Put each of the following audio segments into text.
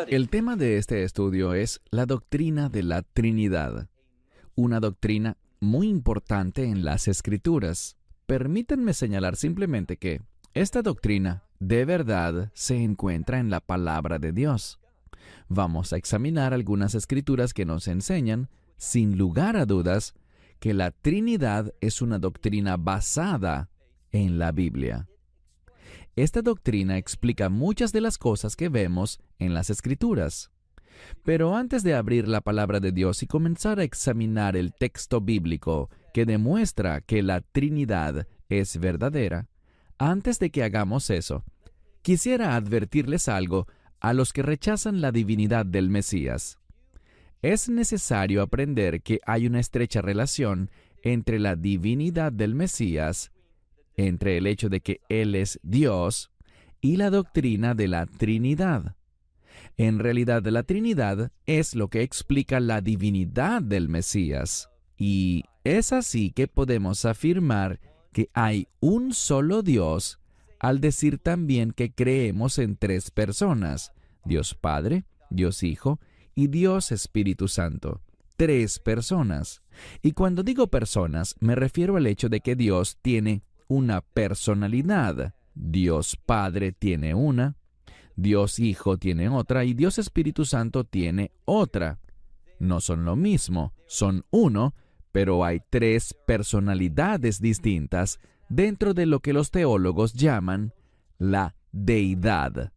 El tema de este estudio es la doctrina de la Trinidad, una doctrina muy importante en las Escrituras. Permítanme señalar simplemente que esta doctrina de verdad se encuentra en la palabra de Dios. Vamos a examinar algunas escrituras que nos enseñan, sin lugar a dudas, que la Trinidad es una doctrina basada en la Biblia. Esta doctrina explica muchas de las cosas que vemos en las Escrituras. Pero antes de abrir la palabra de Dios y comenzar a examinar el texto bíblico que demuestra que la Trinidad es verdadera, antes de que hagamos eso, quisiera advertirles algo a los que rechazan la divinidad del Mesías. Es necesario aprender que hay una estrecha relación entre la divinidad del Mesías, entre el hecho de que Él es Dios, y la doctrina de la Trinidad. En realidad, la Trinidad es lo que explica la divinidad del Mesías. Y es así que podemos afirmar que hay un solo Dios al decir también que creemos en tres personas: Dios Padre, Dios Hijo y Dios Espíritu Santo. Tres personas. Y cuando digo personas, me refiero al hecho de que Dios tiene una personalidad. Dios Padre tiene una, Dios Hijo tiene otra y Dios Espíritu Santo tiene otra. No son lo mismo, son uno, pero hay tres personalidades distintas dentro de lo que los teólogos llaman la deidad.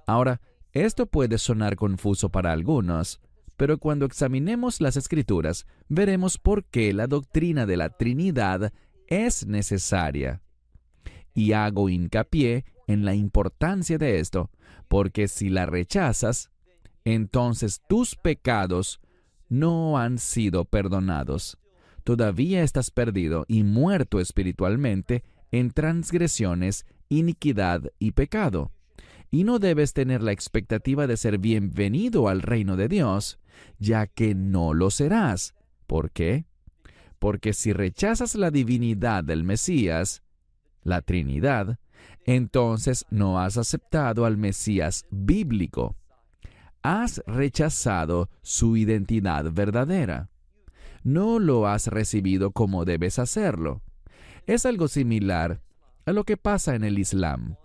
Ahora, esto puede sonar confuso para algunos, pero cuando examinemos las Escrituras, veremos por qué la doctrina de la Trinidad es necesaria. Y hago hincapié en la importancia de esto, porque si la rechazas, entonces tus pecados no han sido perdonados. Todavía estás perdido y muerto espiritualmente en transgresiones, iniquidad y pecado. Y no debes tener la expectativa de ser bienvenido al reino de Dios, ya que no lo serás. ¿Por qué? Porque si rechazas la divinidad del Mesías, la Trinidad, entonces no has aceptado al Mesías bíblico. Has rechazado su identidad verdadera. No lo has recibido como debes hacerlo. Es algo similar a lo que pasa en el Islam.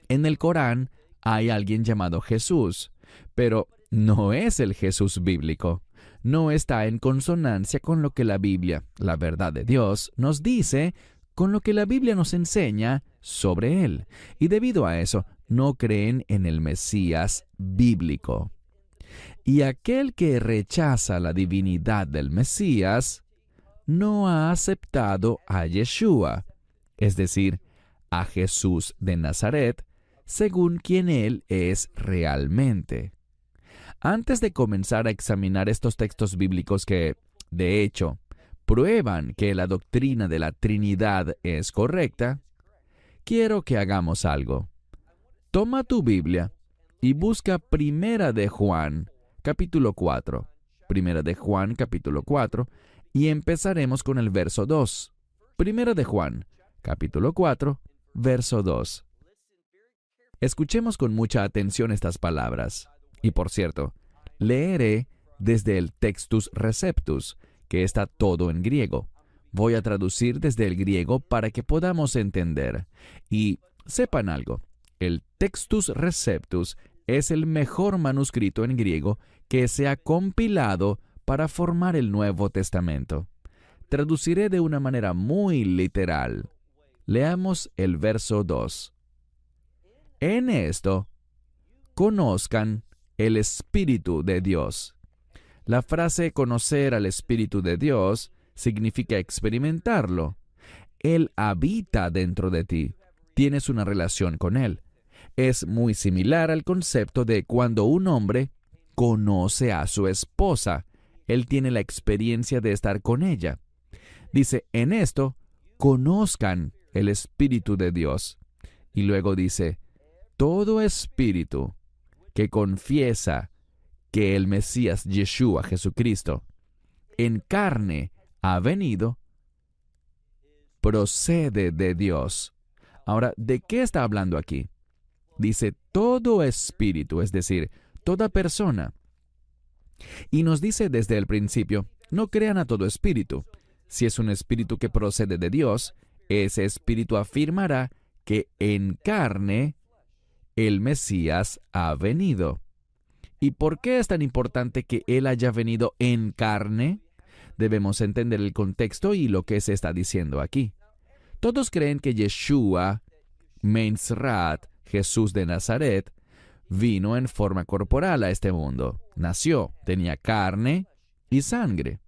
En el Corán hay alguien llamado Jesús, pero no es el Jesús bíblico. No está en consonancia con lo que la Biblia, la verdad de Dios, nos dice, con lo que la Biblia nos enseña sobre Él. Y debido a eso, no creen en el Mesías bíblico. Y aquel que rechaza la divinidad del Mesías no ha aceptado a Yeshua, es decir, a Jesús de Nazaret, según quien Él es realmente. Antes de comenzar a examinar estos textos bíblicos que, de hecho, prueban que la doctrina de la Trinidad es correcta, quiero que hagamos algo. Toma tu Biblia y busca Primera de Juan, capítulo 4. Primera de Juan, capítulo 4, y empezaremos con el verso 2. Primera de Juan, capítulo 4, verso 2. Escuchemos con mucha atención estas palabras. Y por cierto, leeré desde el Textus Receptus, que está todo en griego. Voy a traducir desde el griego para que podamos entender. Y sepan algo, el Textus Receptus es el mejor manuscrito en griego que se ha compilado para formar el Nuevo Testamento. Traduciré de una manera muy literal. Leamos el verso 2. En esto, conozcan el Espíritu de Dios. La frase conocer al Espíritu de Dios significa experimentarlo. Él habita dentro de ti. Tienes una relación con Él. Es muy similar al concepto de cuando un hombre conoce a su esposa. Él tiene la experiencia de estar con ella. Dice, en esto, conozcan el Espíritu de Dios. Y luego dice, todo espíritu que confiesa que el Mesías Yeshua, Jesucristo, en carne ha venido, procede de Dios. Ahora, ¿de qué está hablando aquí? dice todo espíritu, es decir, toda persona. Y nos dice desde el principio, no crean a todo espíritu. Si es un espíritu que procede de Dios, ese espíritu afirmará que en carne el Mesías ha venido. ¿Y por qué es tan importante que Él haya venido en carne? Debemos entender el contexto y lo que se está diciendo aquí. Todos creen que Yeshua, Mensrat, Jesús de Nazaret, vino en forma corporal a este mundo. Nació, tenía carne y sangre.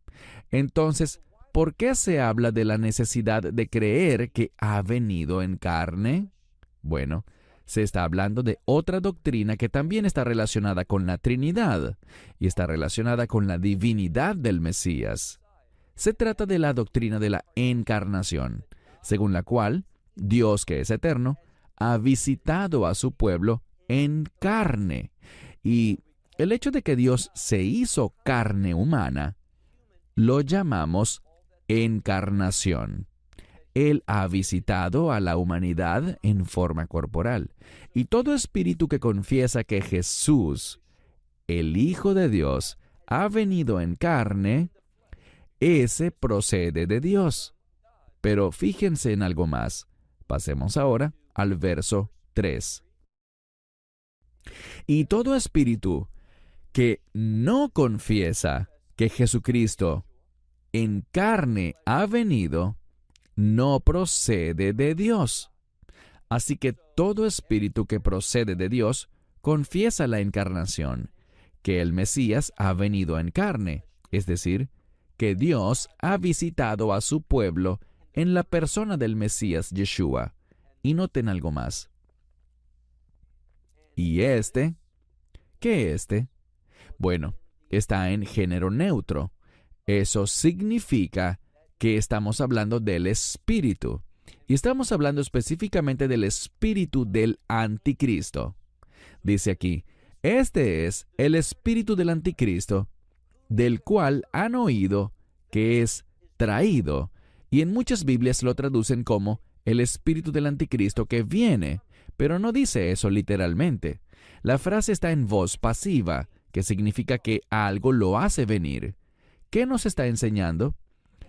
Entonces, ¿por qué se habla de la necesidad de creer que ha venido en carne? Bueno, se está hablando de otra doctrina que también está relacionada con la Trinidad y está relacionada con la divinidad del Mesías. Se trata de la doctrina de la encarnación, según la cual Dios, que es eterno, ha visitado a su pueblo en carne. Y el hecho de que Dios se hizo carne humana, lo llamamos encarnación. Él ha visitado a la humanidad en forma corporal. Y todo espíritu que confiesa que Jesús, el Hijo de Dios, ha venido en carne, ese procede de Dios. Pero fíjense en algo más. Pasemos ahora al verso 3. Y todo espíritu que no confiesa que Jesucristo en carne ha venido, no procede de Dios. Así que todo espíritu que procede de Dios confiesa la encarnación, que el Mesías ha venido en carne, es decir, que Dios ha visitado a su pueblo en la persona del Mesías Yeshua. Y noten algo más. ¿Y este? ¿Qué este? Bueno, está en género neutro. Eso significa que estamos hablando del espíritu. Y estamos hablando específicamente del espíritu del anticristo. Dice aquí, este es el espíritu del anticristo, del cual han oído que es traído. Y en muchas Biblias lo traducen como el espíritu del anticristo que viene, pero no dice eso literalmente. La frase está en voz pasiva, que significa que algo lo hace venir. ¿Qué nos está enseñando?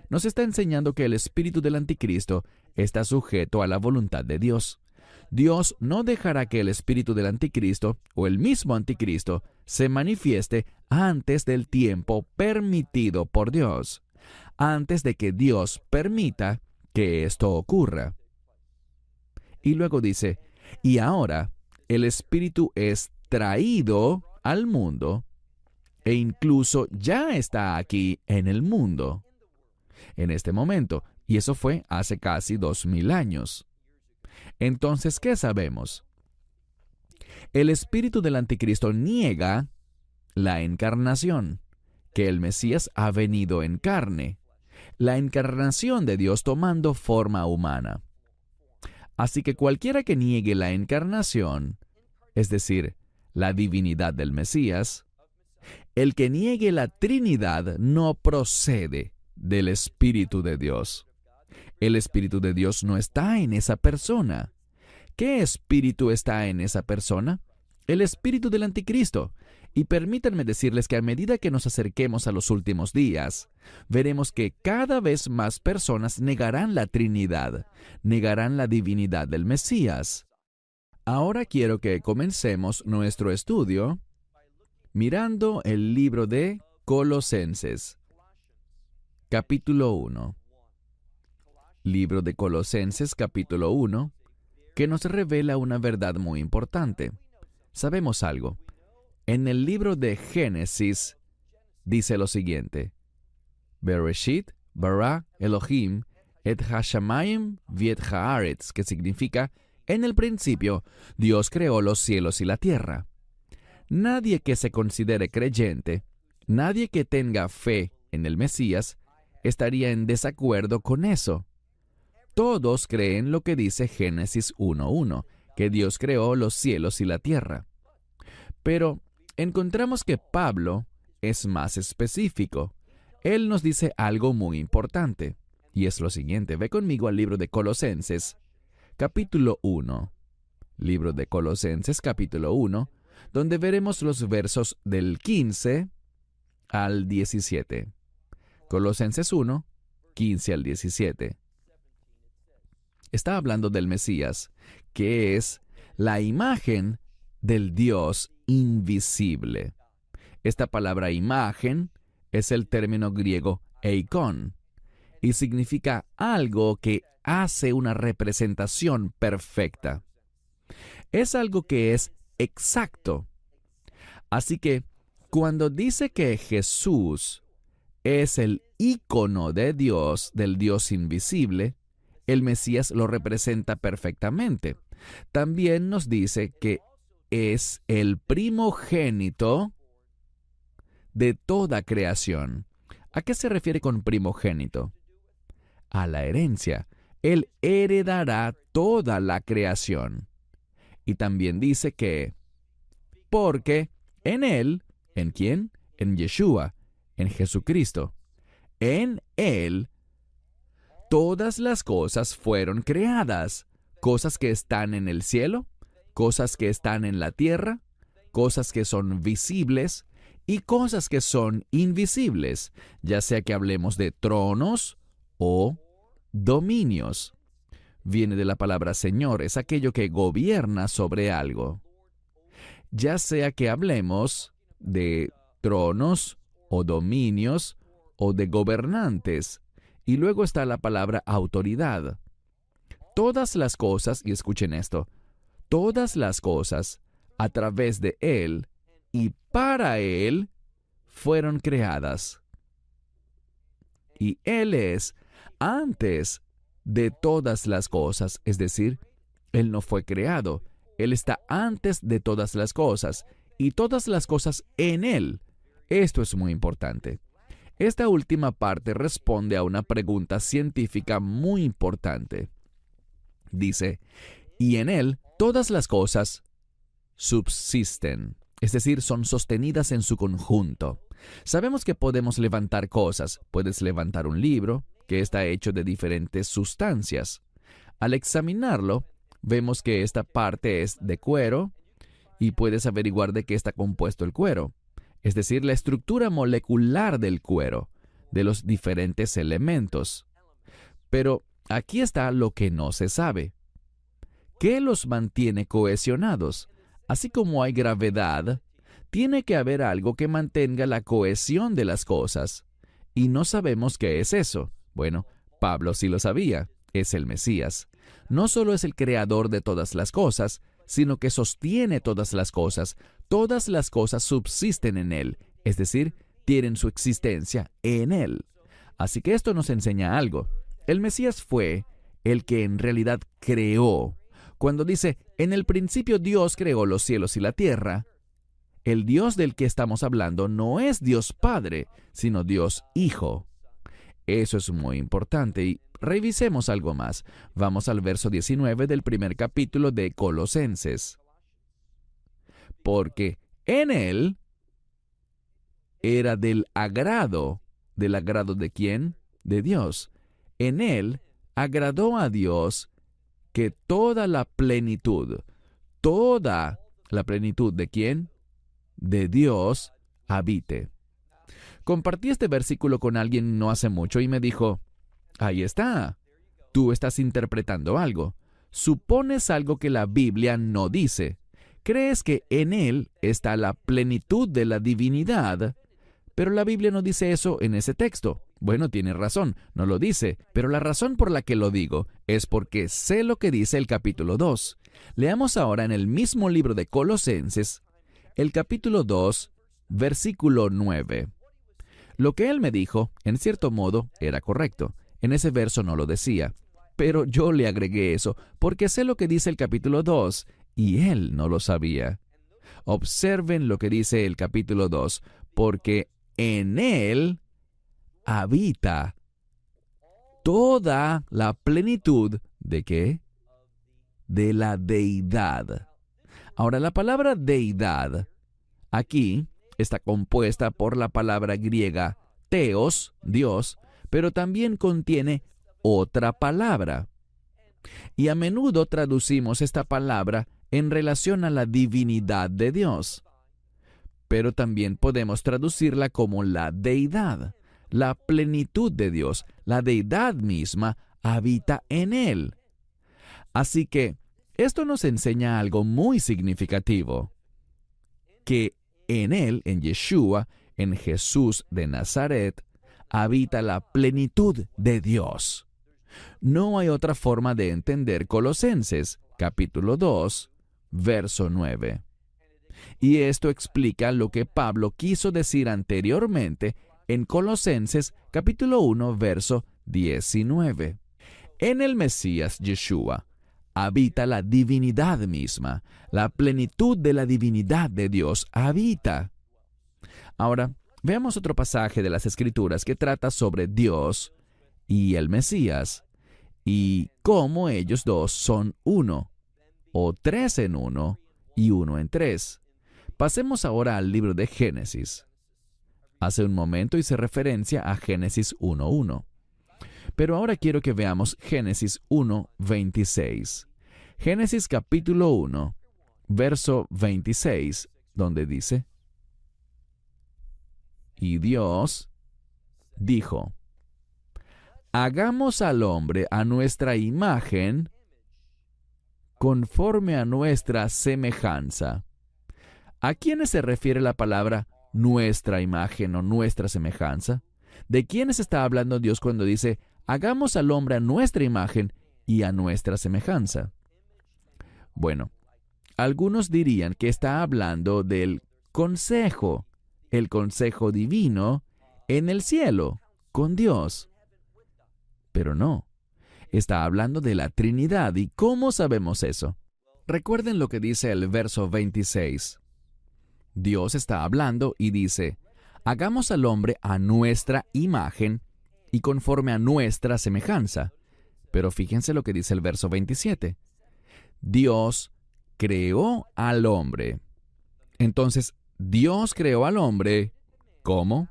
Nos está enseñando que el espíritu del anticristo está sujeto a la voluntad de Dios. Dios no dejará que el espíritu del anticristo o el mismo anticristo se manifieste antes del tiempo permitido por Dios, antes de que Dios permita que esto ocurra. Y luego dice, y ahora el espíritu es traído al mundo e incluso ya está aquí en el mundo, en este momento, y eso fue hace casi 2000 años. Entonces, ¿qué sabemos? El espíritu del anticristo niega la encarnación, que el Mesías ha venido en carne, la encarnación de Dios tomando forma humana. Así que cualquiera que niegue la encarnación, es decir, la divinidad del Mesías, el que niegue la Trinidad no procede del Espíritu de Dios. El Espíritu de Dios no está en esa persona. ¿Qué espíritu está en esa persona? El espíritu del anticristo. Y permítanme decirles que a medida que nos acerquemos a los últimos días, veremos que cada vez más personas negarán la Trinidad, negarán la divinidad del Mesías. Ahora quiero que comencemos nuestro estudio mirando el libro de Colosenses, capítulo 1. Libro de Colosenses, capítulo 1, que nos revela una verdad muy importante. Sabemos algo. En el libro de Génesis dice lo siguiente: Bereshit bara Elohim et hashamayim viet haaretz, que significa, en el principio, Dios creó los cielos y la tierra. Nadie que se considere creyente, nadie que tenga fe en el Mesías, estaría en desacuerdo con eso. Todos creen lo que dice Génesis 1:1, que Dios creó los cielos y la tierra. Pero encontramos que Pablo es más específico. Él nos dice algo muy importante, y es lo siguiente. Ve conmigo al libro de Colosenses, capítulo 1, libro de Colosenses capítulo 1, donde veremos los versos del 15 al 17. Colosenses 1, 15 al 17. Está hablando del Mesías, que es la imagen del Dios invisible. Esta palabra imagen es el término griego eikon y significa algo que hace una representación perfecta. Es algo que es exacto. Así que cuando dice que Jesús es el ícono de Dios, del Dios invisible, el Mesías lo representa perfectamente. También nos dice que es el primogénito de toda creación. ¿A qué se refiere con primogénito? A la herencia. Él heredará toda la creación. Y también dice que, porque en Él, ¿en quién? En Yeshua, en Jesucristo. En Él, todas las cosas fueron creadas, cosas que están en el cielo, cosas que están en la tierra, cosas que son visibles y cosas que son invisibles, ya sea que hablemos de tronos o dominios. Viene de la palabra Señor, es aquello que gobierna sobre algo. Ya sea que hablemos de tronos o dominios o de gobernantes. Y luego está la palabra autoridad. Todas las cosas, y escuchen esto, todas las cosas a través de Él y para Él fueron creadas. Y Él es antes de todas las cosas, es decir, Él no fue creado, Él está antes de todas las cosas y todas las cosas en Él. Esto es muy importante. Esta última parte responde a una pregunta científica muy importante. Dice, y en Él todas las cosas subsisten, es decir, son sostenidas en su conjunto. Sabemos que podemos levantar cosas. Puedes levantar un libro que está hecho de diferentes sustancias. Al examinarlo, vemos que esta parte es de cuero y puedes averiguar de qué está compuesto el cuero. Es decir, la estructura molecular del cuero, de los diferentes elementos. Pero aquí está lo que no se sabe. ¿Qué los mantiene cohesionados? Así como hay gravedad, tiene que haber algo que mantenga la cohesión de las cosas. Y no sabemos qué es eso. Bueno, Pablo sí lo sabía. Es el Mesías. No solo es el creador de todas las cosas, sino que sostiene todas las cosas. Todas las cosas subsisten en Él, es decir, tienen su existencia en Él. Así que esto nos enseña algo. El Mesías fue el que en realidad creó. Cuando dice, en el principio Dios creó los cielos y la tierra, el Dios del que estamos hablando no es Dios Padre, sino Dios Hijo. Eso es muy importante y revisemos algo más. Vamos al verso 19 del primer capítulo de Colosenses. Porque en Él era del agrado ¿de quién? De Dios. En Él agradó a Dios que toda la plenitud ¿de quién? De Dios habite. Compartí este versículo con alguien no hace mucho y me dijo, ahí está, tú estás interpretando algo. Supones algo que la Biblia no dice. Crees que en Él está la plenitud de la divinidad, pero la Biblia no dice eso en ese texto. Bueno, tienes razón, no lo dice, pero la razón por la que lo digo es porque sé lo que dice el capítulo 2. Leamos ahora en el mismo libro de Colosenses, el capítulo 2, versículo 9. Lo que él me dijo, en cierto modo, era correcto. En ese verso no lo decía, pero yo le agregué eso porque sé lo que dice el capítulo 2 y él no lo sabía. Observen lo que dice el capítulo 2, porque en él habita toda la plenitud ¿de qué? De la deidad. Ahora, la palabra deidad aquí está compuesta por la palabra griega theos, Dios, pero también contiene otra palabra. Y a menudo traducimos esta palabra en relación a la divinidad de Dios. Pero también podemos traducirla como la deidad, la plenitud de Dios. La deidad misma habita en Él. Así que esto nos enseña algo muy significativo, que en Él, en Yeshua, en Jesús de Nazaret, habita la plenitud de Dios. No hay otra forma de entender Colosenses, capítulo 2, verso 9. Y esto explica lo que Pablo quiso decir anteriormente en Colosenses, capítulo 1, verso 19. En el Mesías Yeshua habita la divinidad misma, la plenitud de la divinidad de Dios habita. Ahora, veamos otro pasaje de las Escrituras que trata sobre Dios y el Mesías, y cómo ellos dos son uno, o tres en uno, y uno en tres. Pasemos ahora al libro de Génesis. Hace un momento hice referencia a Génesis 1:1. Pero ahora quiero que veamos Génesis 1:26. Génesis capítulo 1, verso 26, donde dice: Y Dios dijo: Hagamos al hombre a nuestra imagen, conforme a nuestra semejanza. ¿A quiénes se refiere la palabra nuestra imagen o nuestra semejanza? ¿De quiénes está hablando Dios cuando dice, hagamos al hombre a nuestra imagen y a nuestra semejanza? Bueno, algunos dirían que está hablando del consejo, el consejo divino en el cielo, con Dios. Pero no, está hablando de la Trinidad. ¿Y cómo sabemos eso? Recuerden lo que dice el verso 26. Dios está hablando y dice, hagamos al hombre a nuestra imagen y conforme a nuestra semejanza. Pero fíjense lo que dice el verso 27. Dios creó al hombre. Entonces, Dios creó al hombre, ¿cómo?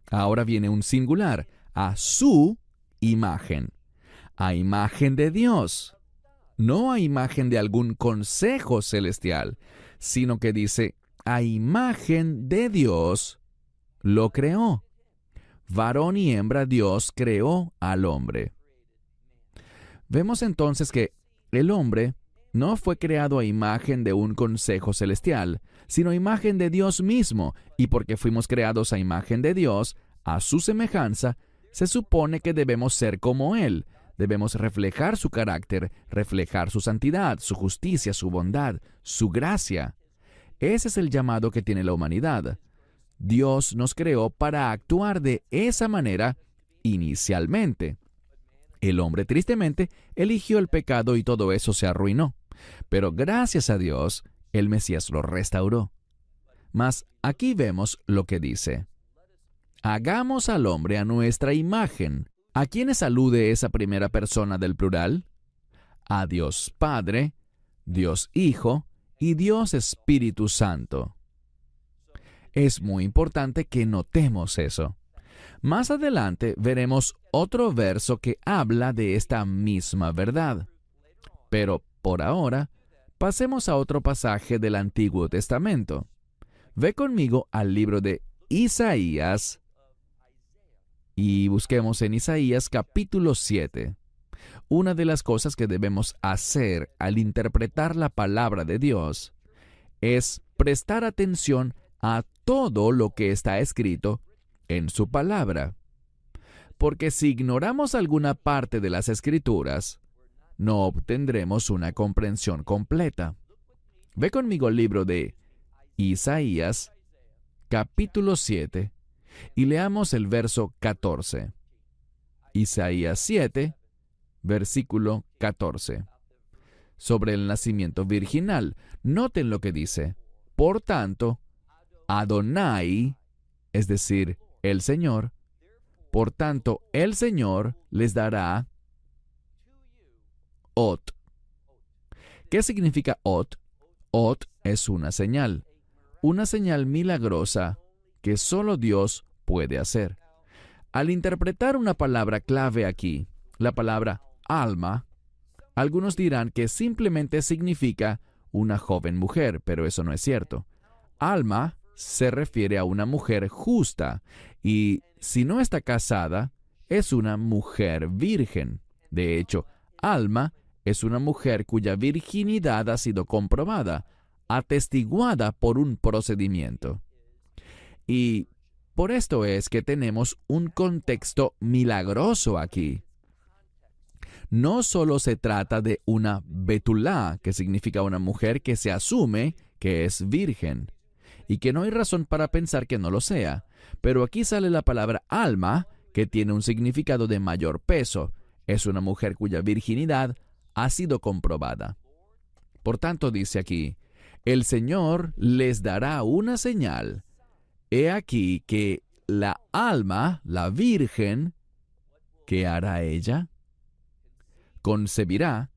Ahora viene un singular, a su imagen. A imagen de Dios. No a imagen de algún consejo celestial, sino que dice, a imagen de Dios lo creó. Varón y hembra Dios creó al hombre. Vemos entonces que el hombre no fue creado a imagen de un consejo celestial, sino a imagen de Dios mismo, y porque fuimos creados a imagen de Dios, a su semejanza, se supone que debemos ser como Él. Debemos reflejar su carácter, reflejar su santidad, su justicia, su bondad, su gracia. Ese es el llamado que tiene la humanidad. Dios nos creó para actuar de esa manera inicialmente. El hombre tristemente eligió el pecado y todo eso se arruinó. Pero gracias a Dios, el Mesías lo restauró. Mas aquí vemos lo que dice. Hagamos al hombre a nuestra imagen. ¿A quiénes alude esa primera persona del plural? A Dios Padre, Dios Hijo y Dios Espíritu Santo. Es muy importante que notemos eso. Más adelante veremos otro verso que habla de esta misma verdad. Pero por ahora, pasemos a otro pasaje del Antiguo Testamento. Ve conmigo al libro de Isaías y busquemos en Isaías capítulo 7. Una de las cosas que debemos hacer al interpretar la palabra de Dios es prestar atención a todo lo que está escrito en su palabra. Porque si ignoramos alguna parte de las Escrituras, no obtendremos una comprensión completa. Ve conmigo al libro de Isaías, capítulo 7, y leamos el verso 14. Isaías 7, versículo 14. Sobre el nacimiento virginal, noten lo que dice. Por tanto, Adonai, es decir, el Señor, por tanto, el Señor les dará Ot. ¿Qué significa Ot? Ot es una señal milagrosa que solo Dios puede hacer. Al interpretar una palabra clave aquí, la palabra alma, algunos dirán que simplemente significa una joven mujer, pero eso no es cierto. Alma se refiere a una mujer justa, y si no está casada, es una mujer virgen. De hecho, Alma es una mujer cuya virginidad ha sido comprobada, atestiguada por un procedimiento. Y por esto es que tenemos un contexto milagroso aquí. No solo se trata de una betulá, que significa una mujer que se asume que es virgen, y que no hay razón para pensar que no lo sea, pero aquí sale la palabra alma, que tiene un significado de mayor peso. Es una mujer cuya virginidad ha sido comprobada. Por tanto, dice aquí, el Señor les dará una señal. He aquí que la alma, la virgen, ¿qué hará ella? Concebirá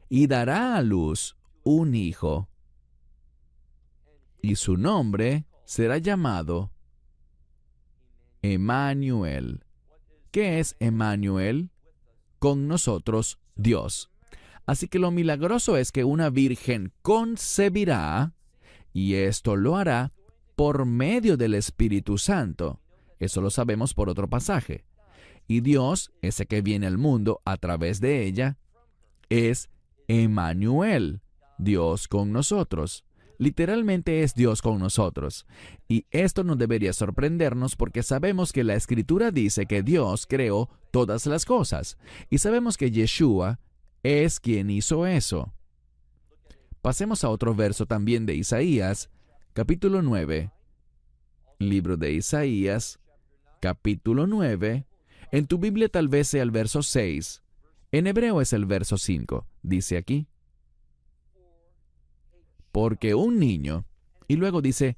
y dará a luz un hijo, y su nombre será llamado Emmanuel. ¿Qué es Emmanuel? Con nosotros, Dios. Así que lo milagroso es que una virgen concebirá, y esto lo hará por medio del Espíritu Santo. Eso lo sabemos por otro pasaje. Y Dios, ese que viene al mundo a través de ella, es Emmanuel, Dios con nosotros. Literalmente es Dios con nosotros. Y esto no debería sorprendernos porque sabemos que la Escritura dice que Dios creó todas las cosas. Y sabemos que Yeshua es quien hizo eso. Pasemos a otro verso también de Isaías, capítulo 9. Libro de Isaías, capítulo 9. En tu Biblia tal vez sea el verso 6. En hebreo es el verso 5. Dice aquí, porque un niño, y luego dice,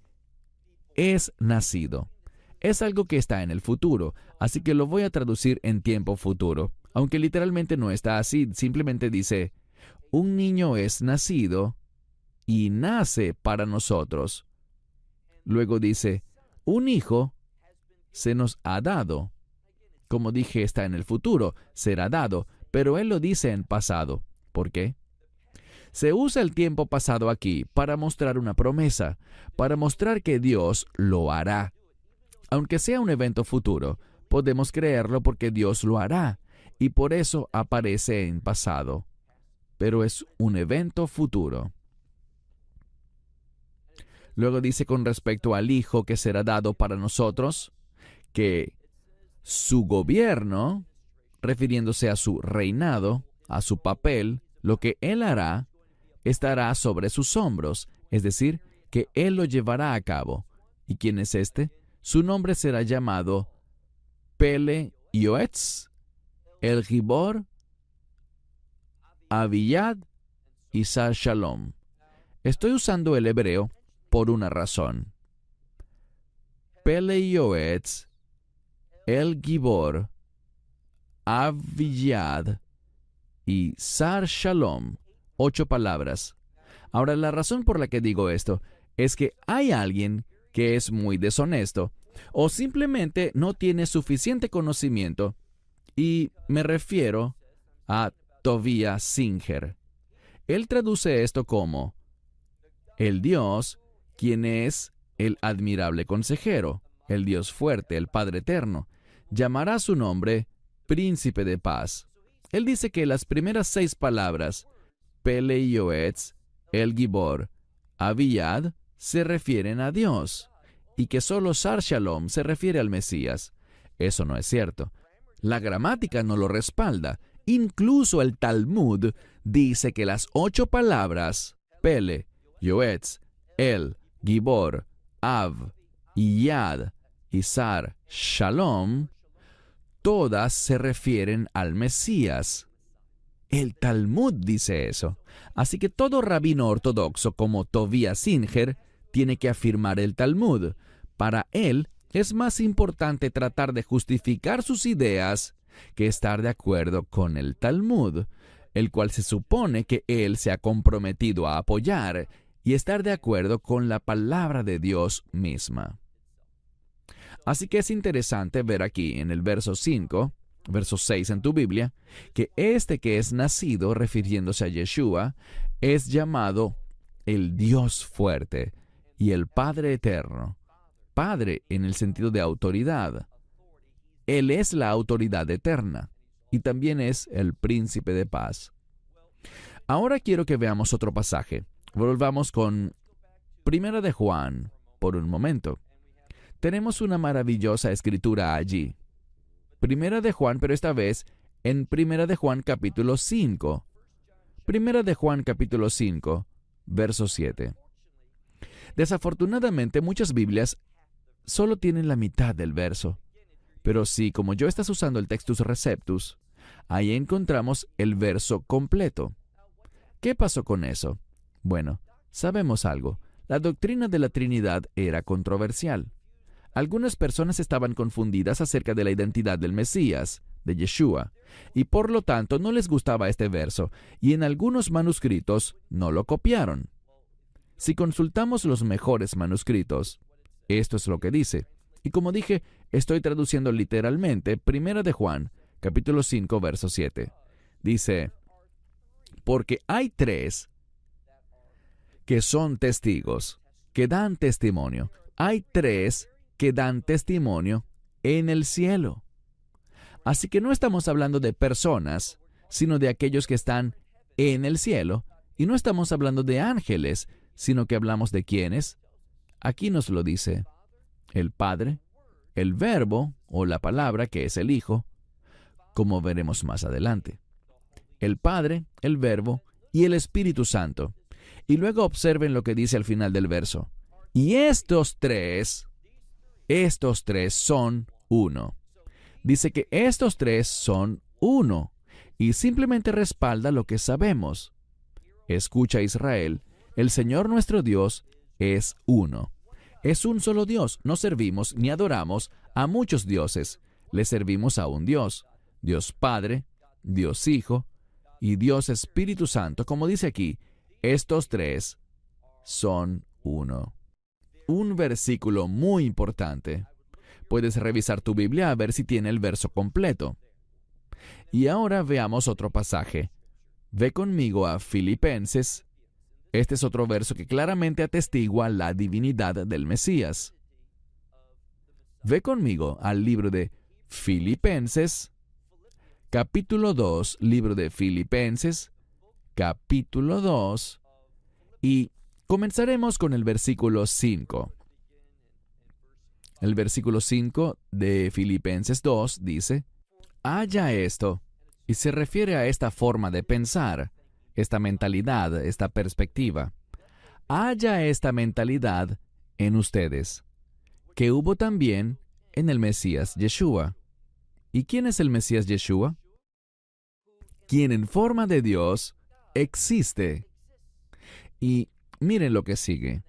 es nacido. Es algo que está en el futuro, así que lo voy a traducir en tiempo futuro, aunque literalmente no está así, simplemente dice, un niño es nacido y nace para nosotros. Luego dice, un hijo se nos ha dado. Como dije, está en el futuro, será dado, pero él lo dice en pasado. ¿Por qué? Se usa el tiempo pasado aquí para mostrar una promesa, para mostrar que Dios lo hará. Aunque sea un evento futuro, podemos creerlo porque Dios lo hará, y por eso aparece en pasado. Pero es un evento futuro. Luego dice con respecto al Hijo que será dado para nosotros, que su gobierno, refiriéndose a su reinado, a su papel, lo que Él hará, estará sobre sus hombros, es decir, que Él lo llevará a cabo. ¿Y quién es este? Su nombre será llamado Pele Yoetz, El Gibor, Abiyad y Sar Shalom. Estoy usando el hebreo por una razón. Pele Yoetz, El Gibor, Abiyad y Sar Shalom. 8 palabras. Ahora, la razón por la que digo esto es que hay alguien que es muy deshonesto o simplemente no tiene suficiente conocimiento, y me refiero a Tovia Singer. Él traduce esto como el Dios, quien es el admirable consejero, el Dios fuerte, el Padre eterno, llamará su nombre Príncipe de Paz. Él dice que las primeras 6 palabras, Pele Yoetz, El Gibor, Abiyad, se refieren a Dios, y que solo Sar Shalom se refiere al Mesías. Eso no es cierto. La gramática no lo respalda. Incluso el Talmud dice que las 8 palabras, Pele, Yoetz, El, Gibor, Av, Yad y Sar Shalom, todas se refieren al Mesías. El Talmud dice eso. Así que todo rabino ortodoxo como Tovia Singer tiene que afirmar el Talmud. Para él es más importante tratar de justificar sus ideas que estar de acuerdo con el Talmud, el cual se supone que él se ha comprometido a apoyar y estar de acuerdo con la palabra de Dios misma. Así que es interesante ver aquí en el verso 5, verso 6 en tu Biblia, que este que es nacido, refiriéndose a Yeshua, es llamado el Dios fuerte y el Padre eterno. Padre en el sentido de autoridad. Él es la autoridad eterna y también es el príncipe de paz. Ahora quiero que veamos otro pasaje. Volvamos con Primera de Juan por un momento. Tenemos una maravillosa escritura allí. Primera de Juan, pero esta vez en Primera de Juan capítulo 5. Primera de Juan capítulo 5, verso 7. Desafortunadamente, muchas Biblias solo tienen la mitad del verso. Pero si, como yo, estás usando el Textus Receptus, ahí encontramos el verso completo. ¿Qué pasó con eso? Bueno, sabemos algo. La doctrina de la Trinidad era controversial. Algunas personas estaban confundidas acerca de la identidad del Mesías, de Yeshua, y por lo tanto no les gustaba este verso, y en algunos manuscritos no lo copiaron. Si consultamos los mejores manuscritos, esto es lo que dice. Y como dije, estoy traduciendo literalmente Primera de Juan, capítulo 5, verso 7. Dice, porque hay tres que son testigos, que dan testimonio. Hay tres que dan testimonio en el cielo. Así que no estamos hablando de personas, sino de aquellos que están en el cielo. Y no estamos hablando de ángeles, sino que hablamos de quiénes. Aquí nos lo dice el Padre, el Verbo o la palabra que es el Hijo, como veremos más adelante. El Padre, el Verbo y el Espíritu Santo. Y luego observen lo que dice al final del verso. Y estos tres son uno. Dice que estos tres son uno. Y simplemente respalda lo que sabemos. Escucha, Israel, el Señor nuestro Dios es uno. Es un solo Dios. No servimos ni adoramos a muchos dioses. Le servimos a un Dios. Dios Padre, Dios Hijo y Dios Espíritu Santo. Como dice aquí, estos tres son uno. Un versículo muy importante. Puedes revisar tu Biblia a ver si tiene el verso completo. Y ahora veamos otro pasaje. Ve conmigo a Filipenses. Este es otro verso que claramente atestigua la divinidad del Mesías. Ve conmigo al libro de Filipenses, capítulo 2, libro de Filipenses, capítulo 2, y comenzaremos con el versículo 5. El versículo 5 de Filipenses 2 dice, haya esto, y se refiere a esta forma de pensar, esta mentalidad, esta perspectiva. Haya esta mentalidad en ustedes, que hubo también en el Mesías Yeshua. ¿Y quién es el Mesías Yeshua? Quien en forma de Dios existe. Y miren lo que sigue.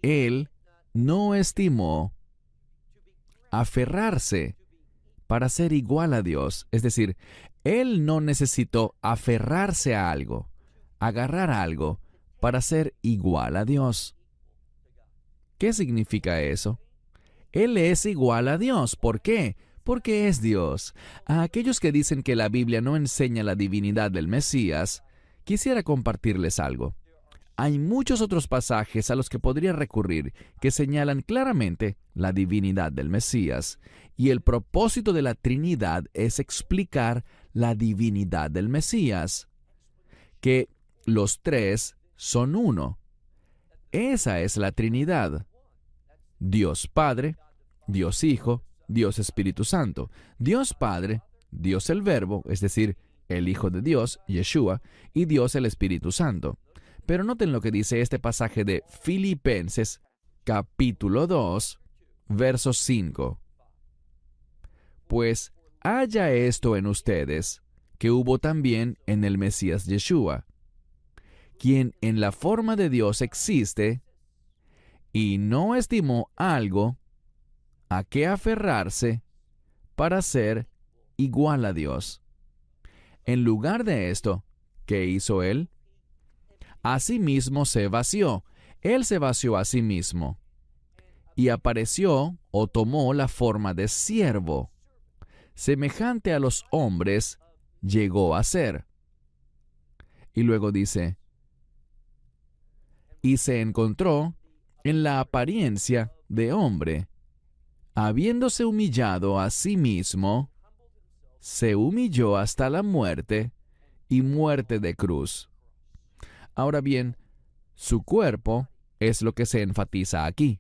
Él no estimó aferrarse para ser igual a Dios. Es decir, Él no necesitó aferrarse a algo, agarrar algo, para ser igual a Dios. ¿Qué significa eso? Él es igual a Dios. ¿Por qué? Porque es Dios. A aquellos que dicen que la Biblia no enseña la divinidad del Mesías, quisiera compartirles algo. Hay muchos otros pasajes a los que podría recurrir que señalan claramente la divinidad del Mesías, y el propósito de la Trinidad es explicar la divinidad del Mesías, que los tres son uno. Esa es la Trinidad. Dios Padre, Dios Hijo, Dios Espíritu Santo. Dios Padre, Dios el Verbo, es decir, el Hijo de Dios, Yeshua, y Dios el Espíritu Santo. Pero noten lo que dice este pasaje de Filipenses, capítulo 2, verso 5. Pues haya esto en ustedes, que hubo también en el Mesías Yeshua, quien en la forma de Dios existe, y no estimó algo a qué aferrarse para ser igual a Dios. En lugar de esto, ¿qué hizo Él? Asimismo se vació. Él se vació a sí mismo. y apareció o tomó la forma de siervo. Semejante a los hombres llegó a ser. Y luego dice, y se encontró en la apariencia de hombre. Habiéndose humillado a sí mismo, se humilló hasta la muerte y muerte de cruz. Ahora bien, su cuerpo es lo que se enfatiza aquí.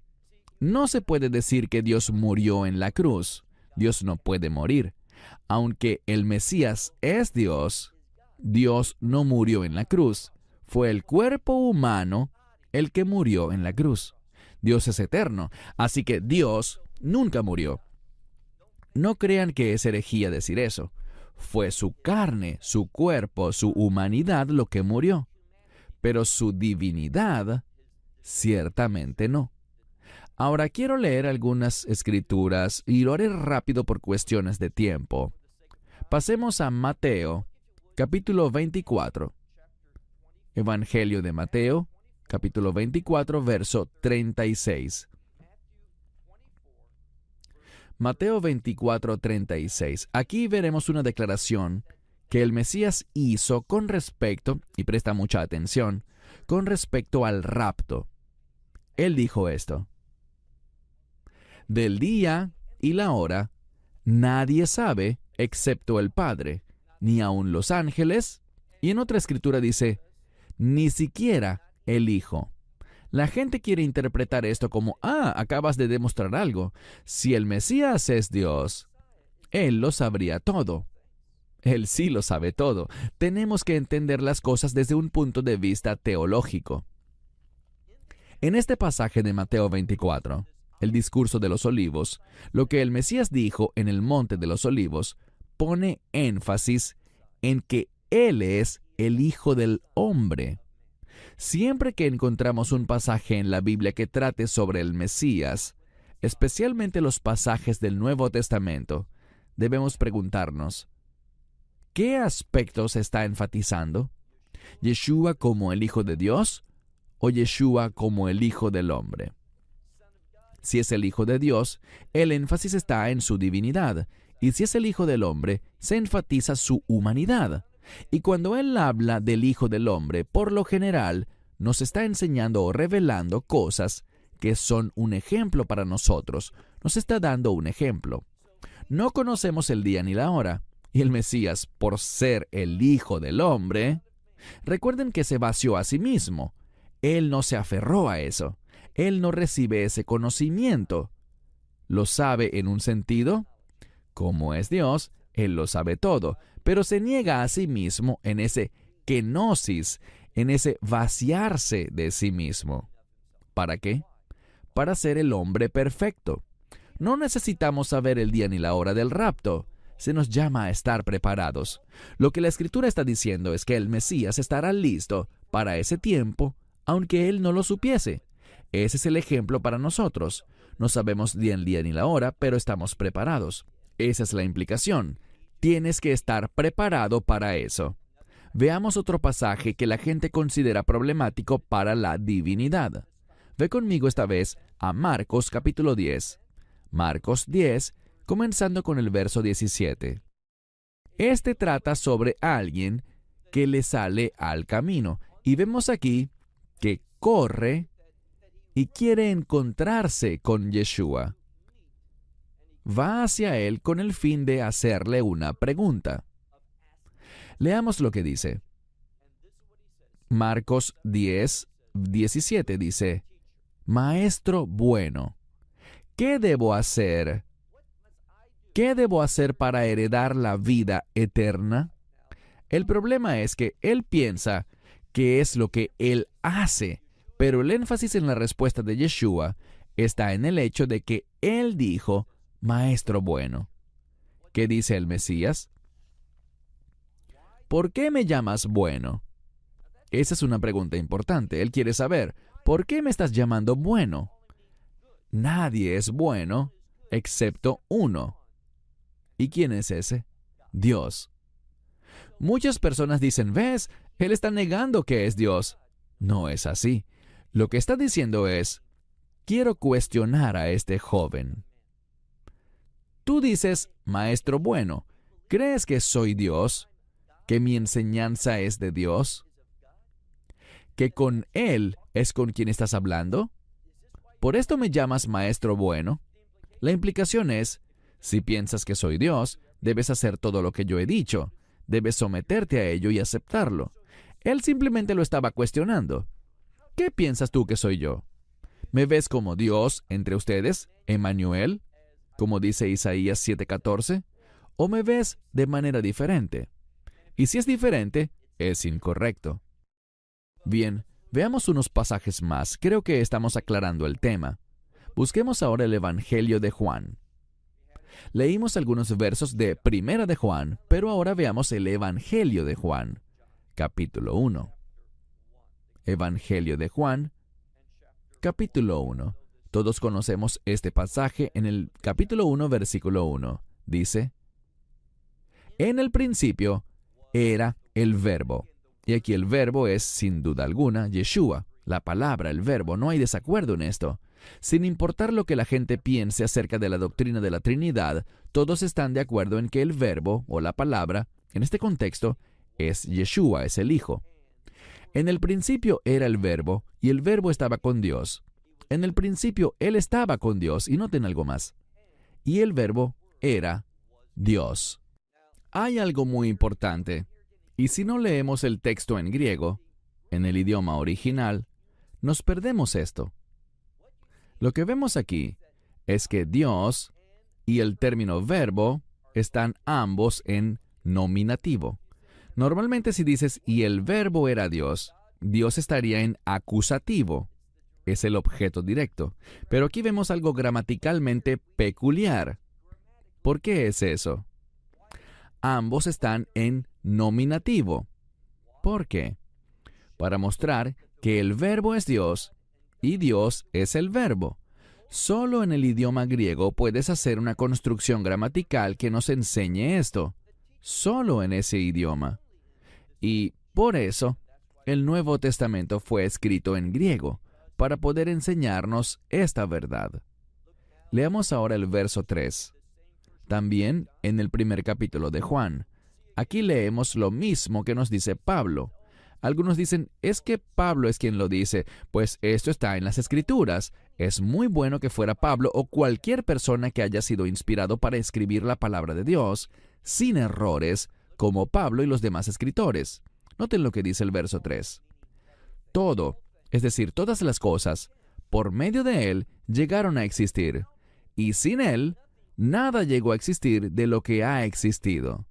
No se puede decir que Dios murió en la cruz. Dios no puede morir. Aunque el Mesías es Dios, Dios no murió en la cruz. Fue el cuerpo humano el que murió en la cruz. Dios es eterno, así que Dios nunca murió. No crean que es herejía decir eso. Fue su carne, su cuerpo, su humanidad lo que murió. Pero su divinidad, ciertamente no. Ahora quiero leer algunas escrituras y lo haré rápido por cuestiones de tiempo. Pasemos a Mateo, capítulo 24. Evangelio de Mateo, capítulo 24, verso 36. Mateo 24, 36. Aquí veremos una declaración que el Mesías hizo con respecto, y presta mucha atención, con respecto al rapto. Él dijo esto: del día y la hora nadie sabe excepto el Padre, ni aun los ángeles, y en otra escritura dice, ni siquiera el Hijo. La gente quiere interpretar esto como, acabas de demostrar algo. Si el Mesías es Dios, Él lo sabría todo. Él sí lo sabe todo. Tenemos que entender las cosas desde un punto de vista teológico. En este pasaje de Mateo 24, el discurso de los olivos, lo que el Mesías dijo en el monte de los olivos, pone énfasis en que Él es el Hijo del Hombre. Siempre que encontramos un pasaje en la Biblia que trate sobre el Mesías, especialmente los pasajes del Nuevo Testamento, debemos preguntarnos, ¿qué aspectos está enfatizando? ¿Yeshua como el Hijo de Dios o Yeshua como el Hijo del Hombre? Si es el Hijo de Dios, el énfasis está en su divinidad, y si es el Hijo del Hombre, se enfatiza su humanidad. Y cuando Él habla del Hijo del Hombre, por lo general, nos está enseñando o revelando cosas que son un ejemplo para nosotros. Nos está dando un ejemplo. No conocemos el día ni la hora, y el Mesías, por ser el Hijo del Hombre, recuerden que se vació a sí mismo. Él no se aferró a eso. Él no recibe ese conocimiento. ¿Lo sabe en un sentido? Como es Dios, Él lo sabe todo, pero se niega a sí mismo en ese kenosis, en ese vaciarse de sí mismo. ¿Para qué? Para ser el hombre perfecto. No necesitamos saber el día ni la hora del rapto. Se nos llama a estar preparados. Lo que la Escritura está diciendo es que el Mesías estará listo para ese tiempo, aunque Él no lo supiese. Ese es el ejemplo para nosotros. No sabemos el día ni la hora, pero estamos preparados. Esa es la implicación. Tienes que estar preparado para eso. Veamos otro pasaje que la gente considera problemático para la divinidad. Ve conmigo esta vez a Marcos capítulo 10. Marcos 10, comenzando con el verso 17. Este trata sobre alguien que le sale al camino. Y vemos aquí que corre y quiere encontrarse con Yeshua. Va hacia él con el fin de hacerle una pregunta. Leamos lo que dice. Marcos 10, 17 dice, Maestro bueno, ¿qué debo hacer? ¿Qué debo hacer para heredar la vida eterna? El problema es que él piensa que es lo que él hace, pero el énfasis en la respuesta de Yeshua está en el hecho de que él dijo, Maestro bueno. ¿Qué dice el Mesías? ¿Por qué me llamas bueno? Esa es una pregunta importante. Él quiere saber, ¿por qué me estás llamando bueno? Nadie es bueno excepto uno. ¿Y quién es ese? Dios. Muchas personas dicen, ¿ves? Él está negando que es Dios. No es así. Lo que está diciendo es quiero cuestionar a este joven. Tú dices, Maestro bueno, ¿crees que soy Dios? ¿Que mi enseñanza es de Dios? ¿Que con Él es con quien estás hablando? ¿Por esto me llamas Maestro bueno? La implicación es, si piensas que soy Dios, debes hacer todo lo que yo he dicho. Debes someterte a ello y aceptarlo. Él simplemente lo estaba cuestionando. ¿Qué piensas tú que soy yo? ¿Me ves como Dios entre ustedes, Emmanuel, como dice Isaías 7:14? ¿O me ves de manera diferente? Y si es diferente, es incorrecto. Bien, veamos unos pasajes más. Creo que estamos aclarando el tema. Busquemos ahora el Evangelio de Juan. Leímos algunos versos de Primera de Juan, pero ahora veamos el Evangelio de Juan, capítulo 1. Evangelio de Juan, capítulo 1. Todos conocemos este pasaje en el capítulo 1, versículo 1. Dice, en el principio era el Verbo. Y aquí el Verbo es, sin duda alguna, Yeshua. La palabra, el Verbo, no hay desacuerdo en esto. Sin importar lo que la gente piense acerca de la doctrina de la Trinidad, todos están de acuerdo en que el Verbo, o la palabra, en este contexto, es Yeshua, es el Hijo. En el principio era el Verbo, y el Verbo estaba con Dios. En el principio Él estaba con Dios, y noten algo más. Y el Verbo era Dios. Hay algo muy importante, y si no leemos el texto en griego, en el idioma original, nos perdemos esto. Lo que vemos aquí es que Dios y el término verbo están ambos en nominativo. Normalmente si dices y el verbo era Dios, Dios estaría en acusativo. Es el objeto directo. Pero aquí vemos algo gramaticalmente peculiar. ¿Por qué es eso? Ambos están en nominativo. ¿Por qué? Para mostrar que el verbo es Dios y Dios es el verbo. Solo en el idioma griego puedes hacer una construcción gramatical que nos enseñe esto. Solo en ese idioma. Y por eso, el Nuevo Testamento fue escrito en griego, para poder enseñarnos esta verdad. Leamos ahora el verso 3. También en el primer capítulo de Juan. Aquí leemos lo mismo que nos dice Pablo. Algunos dicen, es que Pablo es quien lo dice, pues esto está en las Escrituras. Es muy bueno que fuera Pablo o cualquier persona que haya sido inspirado para escribir la palabra de Dios, sin errores, como Pablo y los demás escritores. Noten lo que dice el verso 3. Todo, es decir, todas las cosas, por medio de Él, llegaron a existir, y sin Él, nada llegó a existir de lo que ha existido.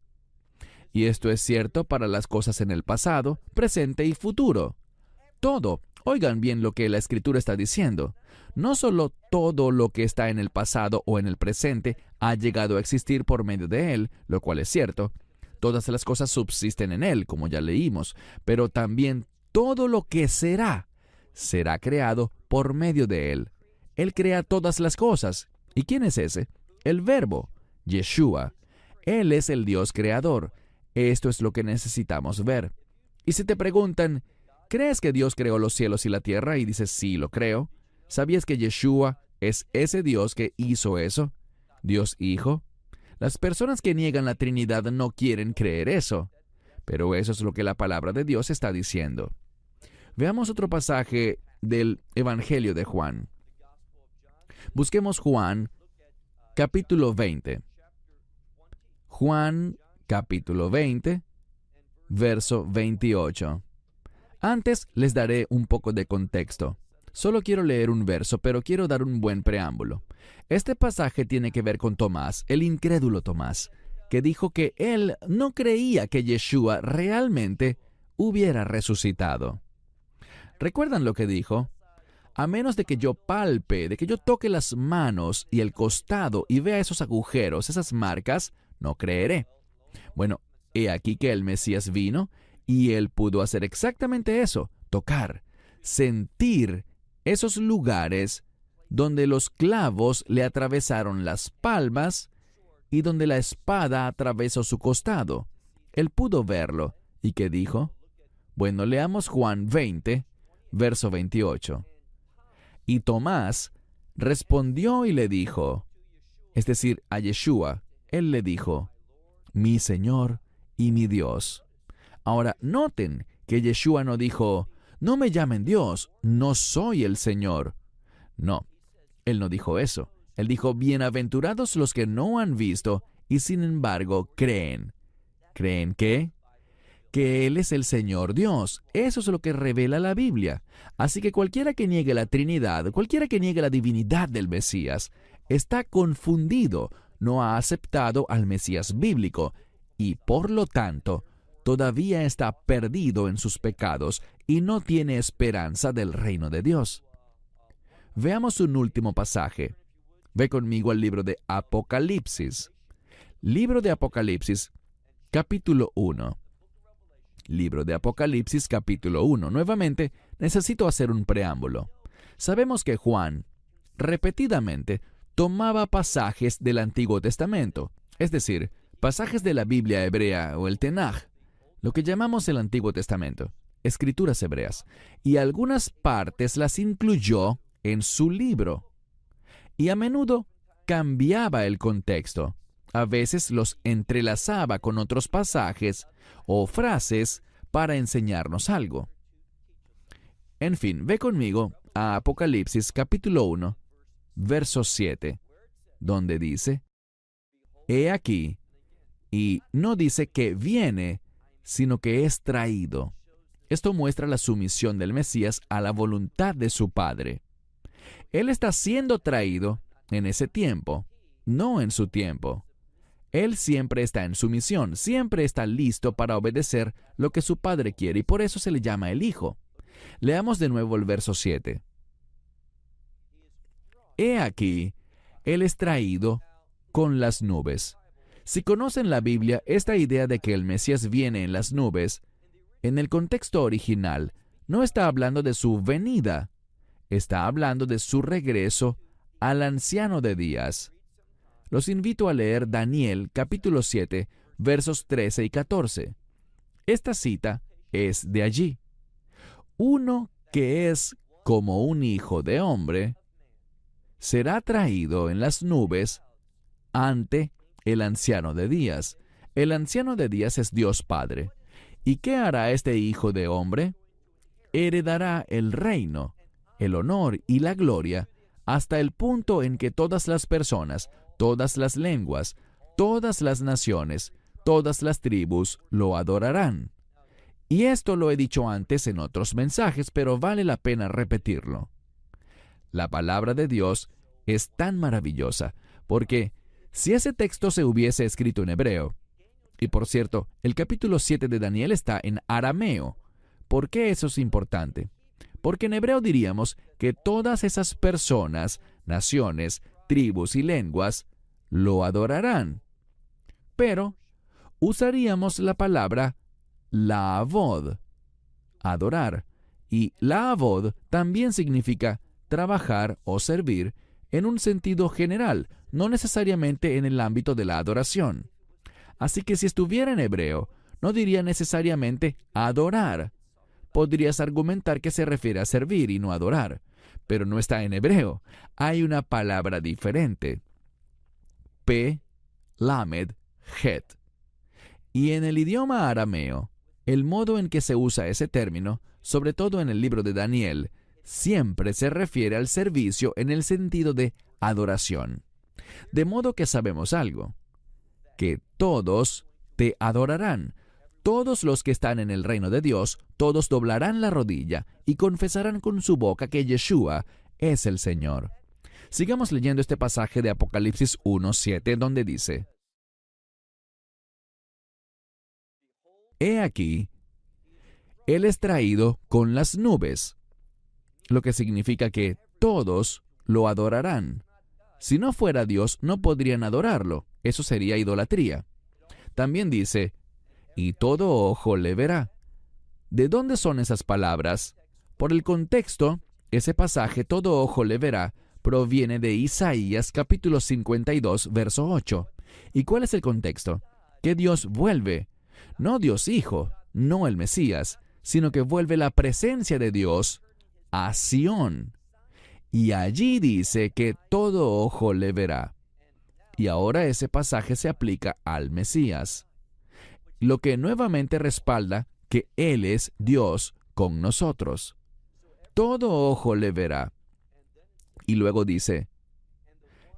Y esto es cierto para las cosas en el pasado, presente y futuro. Todo, oigan bien lo que la Escritura está diciendo. No solo todo lo que está en el pasado o en el presente ha llegado a existir por medio de Él, lo cual es cierto. Todas las cosas subsisten en Él, como ya leímos, pero también todo lo que será creado por medio de Él. Él crea todas las cosas. ¿Y quién es ese? El Verbo, Yeshua. Él es el Dios creador. Esto es lo que necesitamos ver. Y si te preguntan, ¿crees que Dios creó los cielos y la tierra? Y dices, sí, lo creo. ¿Sabías que Yeshua es ese Dios que hizo eso? Dios Hijo. Las personas que niegan la Trinidad no quieren creer eso. Pero eso es lo que la palabra de Dios está diciendo. Veamos otro pasaje del Evangelio de Juan. Busquemos Juan, capítulo 20. Juan, capítulo 20, verso 28. Antes les daré un poco de contexto. Solo quiero leer un verso, pero quiero dar un buen preámbulo. Este pasaje tiene que ver con Tomás, el incrédulo Tomás, que dijo que él no creía que Yeshua realmente hubiera resucitado. ¿Recuerdan lo que dijo? A menos de que yo palpe, de que yo toque las manos y el costado y vea esos agujeros, esas marcas, no creeré. Bueno, he aquí que el Mesías vino y él pudo hacer exactamente eso, tocar, sentir esos lugares donde los clavos le atravesaron las palmas y donde la espada atravesó su costado. Él pudo verlo. ¿Y qué dijo? Bueno, leamos Juan 20, verso 28. Y Tomás, respondió y le dijo, es decir, a Yeshua, él le dijo, mi Señor y mi Dios. Ahora, noten que Yeshua no dijo, no me llamen Dios, no soy el Señor. No, él no dijo eso. Él dijo, bienaventurados los que no han visto y sin embargo creen. ¿Creen qué? Que Él es el Señor Dios. Eso es lo que revela la Biblia. Así que cualquiera que niegue la Trinidad, cualquiera que niegue la divinidad del Mesías, está confundido, no ha aceptado al Mesías bíblico y, por lo tanto, todavía está perdido en sus pecados y no tiene esperanza del reino de Dios. Veamos un último pasaje. Ve conmigo al libro de Apocalipsis. Libro de Apocalipsis, capítulo 1. Libro de Apocalipsis, capítulo 1. Nuevamente, necesito hacer un preámbulo. Sabemos que Juan, repetidamente, tomaba pasajes del Antiguo Testamento, es decir, pasajes de la Biblia hebrea o el Tenaj, lo que llamamos el Antiguo Testamento, escrituras hebreas, y algunas partes las incluyó en su libro. Y a menudo cambiaba el contexto. A veces los entrelazaba con otros pasajes o frases para enseñarnos algo. En fin, ve conmigo a Apocalipsis capítulo 1, verso 7, donde dice, he aquí, y no dice que viene, sino que es traído. Esto muestra la sumisión del Mesías a la voluntad de su Padre. Él está siendo traído en ese tiempo, no en su tiempo. Él siempre está en su misión, siempre está listo para obedecer lo que su Padre quiere y por eso se le llama el Hijo. Leamos de nuevo el verso 7. He aquí, Él es traído con las nubes. Si conocen la Biblia, esta idea de que el Mesías viene en las nubes, en el contexto original, no está hablando de su venida, está hablando de su regreso al anciano de días. Los invito a leer Daniel capítulo 7, versos 13 y 14. Esta cita es de allí. Uno que es como un hijo de hombre, será traído en las nubes ante el anciano de días. El anciano de días es Dios Padre. ¿Y qué hará este hijo de hombre? Heredará el reino, el honor y la gloria hasta el punto en que todas las personas, todas las lenguas, todas las naciones, todas las tribus lo adorarán. Y esto lo he dicho antes en otros mensajes, pero vale la pena repetirlo. La palabra de Dios es tan maravillosa, porque si ese texto se hubiese escrito en hebreo, y por cierto, el capítulo 7 de Daniel está en arameo, ¿por qué eso es importante? Porque en hebreo diríamos que todas esas personas, naciones, tribus y lenguas lo adorarán. Pero usaríamos la palabra laavod, adorar, y laavod también significa trabajar o servir en un sentido general, no necesariamente en el ámbito de la adoración. Así que si estuviera en hebreo, no diría necesariamente adorar. Podrías argumentar que se refiere a servir y no adorar, pero no está en hebreo. Hay una palabra diferente. Pe, lamed, het. Y en el idioma arameo, el modo en que se usa ese término, sobre todo en el libro de Daniel, siempre se refiere al servicio en el sentido de adoración. De modo que sabemos algo, que todos te adorarán. Todos los que están en el reino de Dios, todos doblarán la rodilla y confesarán con su boca que Yeshua es el Señor. Sigamos leyendo este pasaje de Apocalipsis 1:7, donde dice, he aquí, Él es traído con las nubes, lo que significa que todos lo adorarán. Si no fuera Dios, no podrían adorarlo. Eso sería idolatría. También dice, y todo ojo le verá. ¿De dónde son esas palabras? Por el contexto, ese pasaje, todo ojo le verá, proviene de Isaías capítulo 52, verso 8. ¿Y cuál es el contexto? Que Dios vuelve, no Dios Hijo, no el Mesías, sino que vuelve la presencia de Dios a Sión. Y allí dice que todo ojo le verá. Y ahora ese pasaje se aplica al Mesías, lo que nuevamente respalda que Él es Dios con nosotros. Todo ojo le verá. Y luego dice,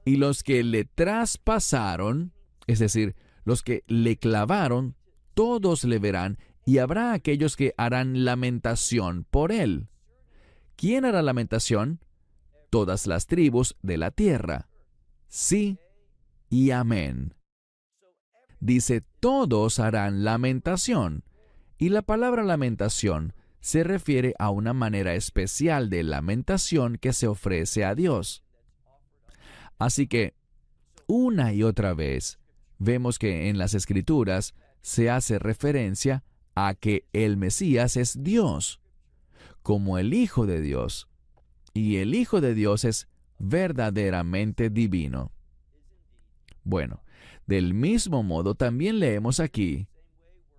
y los que le traspasaron, es decir, los que le clavaron, todos le verán, y habrá aquellos que harán lamentación por él. ¿Quién hará lamentación? Todas las tribus de la tierra. Sí y amén. Dice, todos harán lamentación. Y la palabra lamentación se refiere a una manera especial de lamentación que se ofrece a Dios. Así que, una y otra vez, vemos que en las Escrituras se hace referencia a que el Mesías es Dios, como el Hijo de Dios. Y el Hijo de Dios es verdaderamente divino. Bueno, del mismo modo también leemos aquí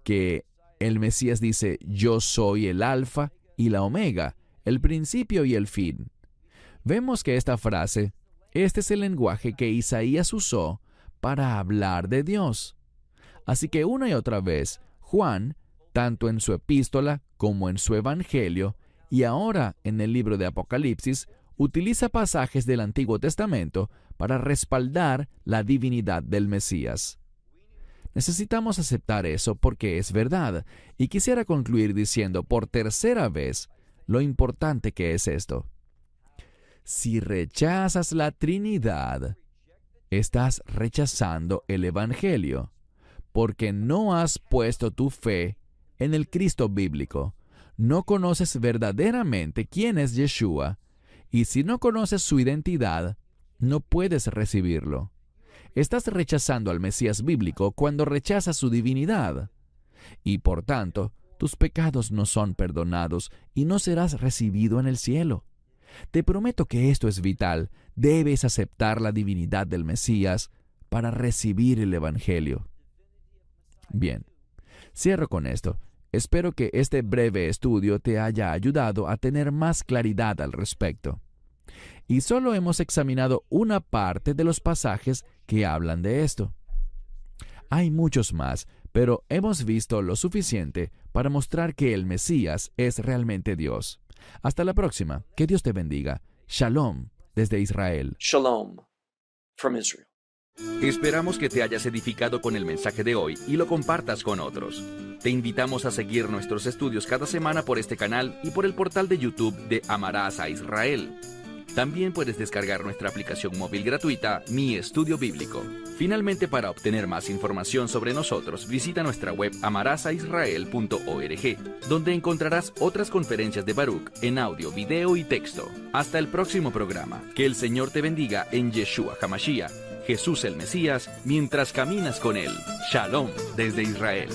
que el Mesías dice, yo soy el Alfa y la Omega, el principio y el fin. Vemos que esta frase, este es el lenguaje que Isaías usó para hablar de Dios. Así que una y otra vez, Juan, tanto en su epístola como en su evangelio, y ahora en el libro de Apocalipsis, utiliza pasajes del Antiguo Testamento para respaldar la divinidad del Mesías. Necesitamos aceptar eso porque es verdad, y quisiera concluir diciendo por tercera vez lo importante que es esto. Si rechazas la Trinidad, estás rechazando el Evangelio, porque no has puesto tu fe en el Cristo bíblico. No conoces verdaderamente quién es Yeshua, y si no conoces su identidad, no puedes recibirlo. Estás rechazando al Mesías bíblico cuando rechazas su divinidad, y por tanto, tus pecados no son perdonados y no serás recibido en el cielo. Te prometo que esto es vital. Debes aceptar la divinidad del Mesías para recibir el Evangelio. Bien, cierro con esto. Espero que este breve estudio te haya ayudado a tener más claridad al respecto. Y solo hemos examinado una parte de los pasajes que hablan de esto. Hay muchos más, pero hemos visto lo suficiente para mostrar que el Mesías es realmente Dios. Hasta la próxima. Que Dios te bendiga. Shalom desde Israel. Shalom from Israel. Esperamos que te hayas edificado con el mensaje de hoy y lo compartas con otros. Te invitamos a seguir nuestros estudios cada semana por este canal y por el portal de YouTube de Amarás a Israel. También puedes descargar nuestra aplicación móvil gratuita, Mi Estudio Bíblico. Finalmente, para obtener más información sobre nosotros, visita nuestra web amarasaisrael.org, donde encontrarás otras conferencias de Baruch en audio, video y texto. Hasta el próximo programa. Que el Señor te bendiga en Yeshua HaMashiach, Jesús el Mesías, mientras caminas con Él. Shalom desde Israel.